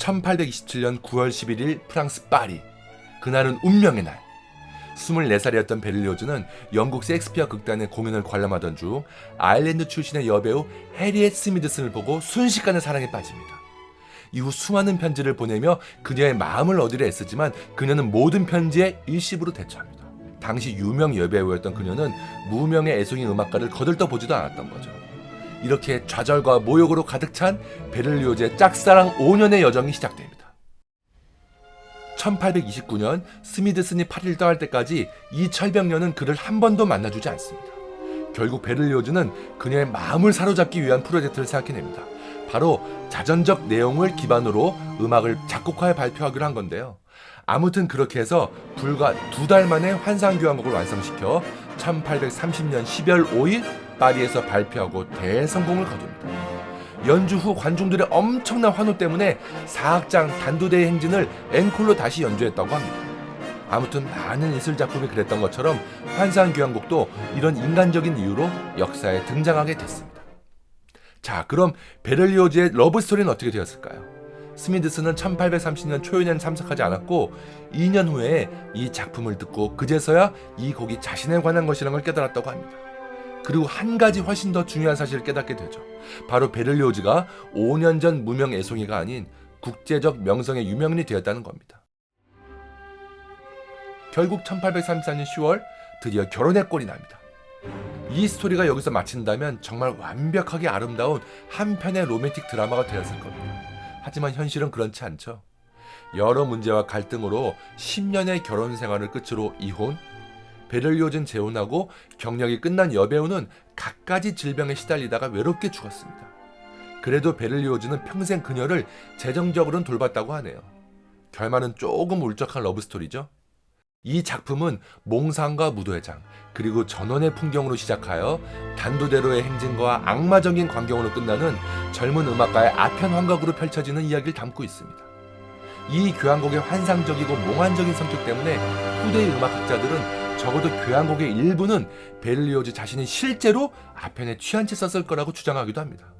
1827년 9월 11일 프랑스 파리. 그날은 운명의 날. 24살이었던 베를리오즈는 영국 셰익스피어 극단의 공연을 관람하던 중 아일랜드 출신의 여배우 해리엣 스미드슨을 보고 순식간에 사랑에 빠집니다. 이후 수많은 편지를 보내며 그녀의 마음을 얻으려 애쓰지만 그녀는 모든 편지에 일십으로 대처합니다. 당시 유명 여배우였던 그녀는 무명의 애송이 음악가를 거들떠보지도 않았던 거죠. 이렇게 좌절과 모욕으로 가득 찬 베를리오즈의 짝사랑 5년의 여정이 시작됩니다. 1829년 스미드슨이 파리를 떠날 때까지 이 철벽녀는 그를 한 번도 만나주지 않습니다. 결국 베를리오즈는 그녀의 마음을 사로잡기 위한 프로젝트를 생각해냅니다. 바로 자전적 내용을 기반으로 음악을 작곡하여 발표하기로 한 건데요. 아무튼 그렇게 해서 불과 2달 만에 환상교향곡을 완성시켜 1830년 12월 5일 파리에서 발표하고 대성공을 거둡니다. 연주 후 관중들의 엄청난 환호 때문에 사악장 단두대의 행진을 앵콜로 다시 연주했다고 합니다. 아무튼 많은 예술작품이 그랬던 것처럼 환상교향곡도 이런 인간적인 이유로 역사에 등장하게 됐습니다. 자, 그럼 베를리오즈의 러브스토리는 어떻게 되었을까요? 스미드슨은 1830년 초연회는 참석하지 않았고 2년 후에 이 작품을 듣고 그제서야 이 곡이 자신에 관한 것이라는 걸 깨달았다고 합니다. 그리고 한 가지 훨씬 더 중요한 사실을 깨닫게 되죠. 바로 베를리오즈가 5년 전 무명 애송이가 아닌 국제적 명성의 유명인이 되었다는 겁니다. 결국 1834년 10월 드디어 결혼의 꼴이 납니다. 이 스토리가 여기서 마친다면 정말 완벽하게 아름다운 한 편의 로맨틱 드라마가 되었을 겁니다. 하지만 현실은 그렇지 않죠. 여러 문제와 갈등으로 10년의 결혼 생활을 끝으로 이혼, 베를리오즈는 재혼하고 경력이 끝난 여배우는 갖가지 질병에 시달리다가 외롭게 죽었습니다. 그래도 베를리오즈는 평생 그녀를 재정적으로는 돌봤다고 하네요. 결말은 조금 울적한 러브스토리죠. 이 작품은 몽상과 무도회장 그리고 전원의 풍경으로 시작하여 단두대로의 행진과 악마적인 광경으로 끝나는 젊은 음악가의 아편 환각으로 펼쳐지는 이야기를 담고 있습니다. 이 교향곡의 환상적이고 몽환적인 성격 때문에 후대의 음악학자들은 적어도 교향곡의 일부는 베를리오즈 자신이 실제로 아편에 취한 채 썼을 거라고 주장하기도 합니다.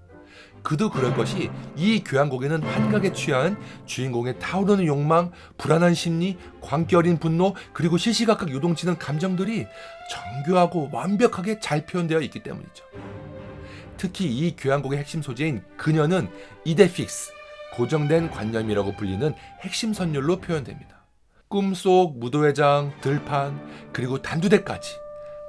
그도 그럴 것이 이 교향곡에는 환각에 취한 주인공의 타오르는 욕망, 불안한 심리, 광기 어린 분노, 그리고 시시각각 요동치는 감정들이 정교하고 완벽하게 잘 표현되어 있기 때문이죠. 특히 이 교향곡의 핵심 소재인 그녀는 이데픽스, 고정된 관념이라고 불리는 핵심 선율로 표현됩니다. 꿈속, 무도회장, 들판, 그리고 단두대까지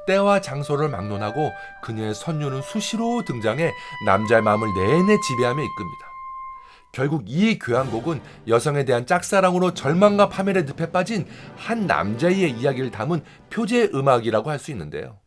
때와 장소를 막론하고 그녀의 선율은 수시로 등장해 남자의 마음을 내내 지배하며 이끕니다. 결국 이 교향곡은 여성에 대한 짝사랑으로 절망과 파멸의 늪에 빠진 한 남자의 이야기를 담은 표제 음악이라고 할 수 있는데요.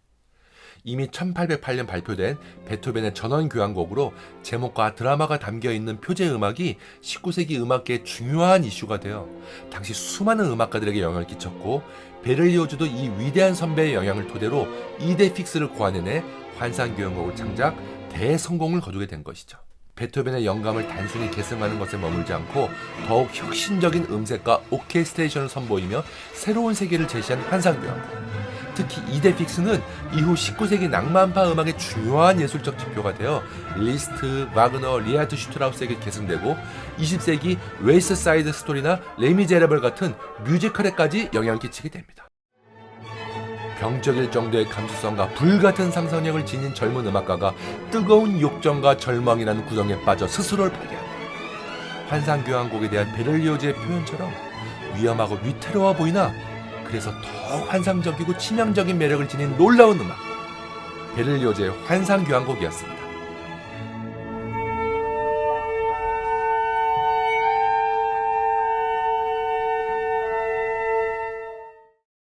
이미 1808년 발표된 베토벤의 전원교향곡으로 제목과 드라마가 담겨있는 표제 음악이 19세기 음악계의 중요한 이슈가 되어 당시 수많은 음악가들에게 영향을 끼쳤고 베를리오즈도 이 위대한 선배의 영향을 토대로 이데픽스를 고안해내 환상교향곡을 창작 대성공을 거두게 된 것이죠. 베토벤의 영감을 단순히 계승하는 것에 머물지 않고 더욱 혁신적인 음색과 오케스트레이션을 선보이며 새로운 세계를 제시한 환상교향곡. 특히 이데픽스는 이후 19세기 낭만파 음악의 중요한 예술적 지표가 되어 리스트, 와그너, 리하르트 슈트라우스에게 계승되고 20세기 웨스트 사이드 스토리나 레미제라블 같은 뮤지컬에까지 영향을 끼치게 됩니다. 병적일 정도의 감수성과 불같은 상상력을 지닌 젊은 음악가가 뜨거운 욕정과 절망이라는 구덩이에 빠져 스스로를 파괴한다. 환상교향곡에 대한 베를리오즈의 표현처럼 위험하고 위태로워 보이나 그래서 더 환상적이고 치명적인 매력을 지닌 놀라운 음악, 베를리오즈의 환상교향곡이었습니다.